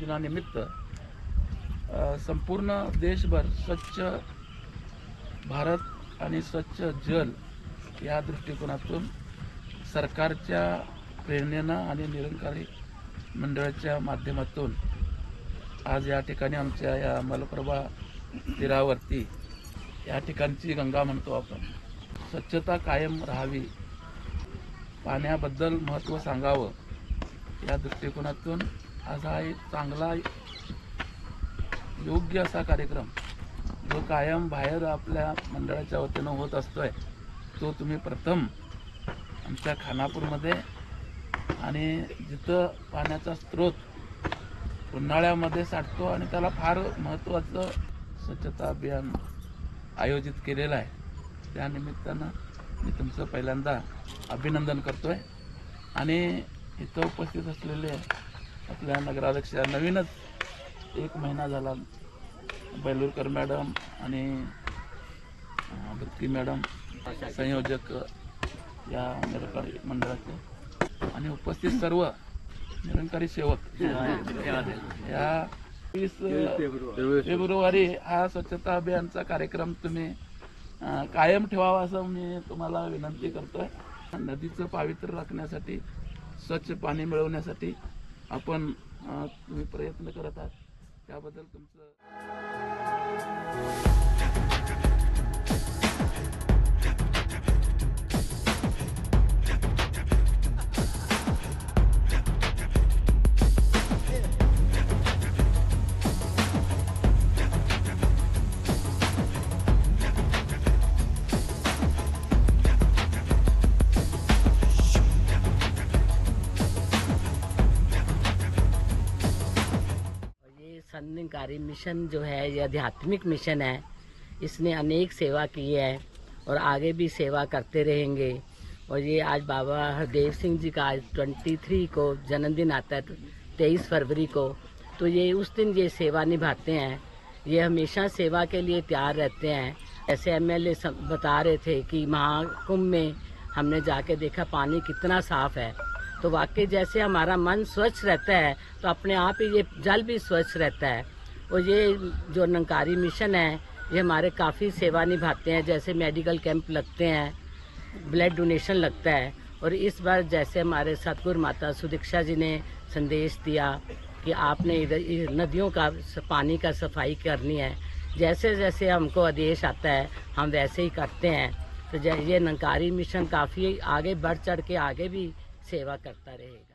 दिनानिमित्त संपूर्ण देशभर स्वच्छ भारत आणि स्वच्छ जल या दृष्टिकोनातून सरकारच्या प्रेरणेनं आणि निरंकारी मंडळाच्या माध्यमातून आज या ठिकाणी आमच्या या मलप्रभा तीरावरती या ठिकाणची गंगा म्हणतो आपण, स्वच्छता कायम राहावी, पाण्याबद्दल महत्त्व सांगावं या दृष्टिकोनातून आज हा एक चांगला योग्य असा कार्यक्रम जो कायम बाहेर आपल्या मंडळाच्या वतीनं होत असतोय तो तुम्ही प्रथम आमच्या खानापूरमध्ये आणि जिथं पाण्याचा स्रोत उन्हाळ्यामध्ये साठतो आणि त्याला फार महत्त्वाचं स्वच्छता अभियान आयोजित केलेलं आहे, त्या निमित्तानं मी तुमचं पहिल्यांदा अभिनंदन करतोय। आणि इथं उपस्थित असलेले आपल्या नगराध्यक्ष नवीनच 1 महिना झाला बेलूरकर मॅडम आणि भक्ती मॅडम संयोजक या निरंकारी मंडळाचे आणि उपस्थित सर्व निरंकारी सेवक या 20 फेब्रुवारी हा स्वच्छता अभियानचा कार्यक्रम तुम्ही कायम ठेवावा असं मी तुम्हाला विनंती करतोय। नदीचं पावित्र्य राखण्यासाठी, स्वच्छ पाणी मिळवण्यासाठी आपण तुम्ही प्रयत्न करत आहात, त्याबद्दल तुमचं निरंकारी मिशन जो है ये आध्यात्मिक मिशन है, इसने अनेक सेवा की है और आगे भी सेवा करते रहेंगे। और ये आज बाबा हरदेव सिंह जी का आज 23 को जन्मदिन आता है, 23 फरवरी को, तो ये उस दिन ये सेवा निभाते हैं। ये हमेशा सेवा के लिए तैयार रहते हैं। ऐसे एमएलए बता रहे थे कि महाकुंभ में हमने जाके देखा पानी कितना साफ है, तो वाकई जैसे हमारा मन स्वच्छ रहता है तो अपने आप ही ये जल भी स्वच्छ रहता है। और ये जो निरंकारी मिशन है ये हमारे काफ़ी सेवा निभाते हैं, जैसे मेडिकल कैंप लगते हैं, ब्लड डोनेशन लगता है। और इस बार जैसे हमारे सतगुरु माता सुदीक्षा जी ने संदेश दिया कि आपने इधर नदियों का पानी का सफाई करनी है, जैसे जैसे हमको आदेश आता है हम वैसे ही करते हैं। तो ये निरंकारी मिशन काफ़ी आगे बढ़ चढ़ के आगे भी सेवा करता रहेगा।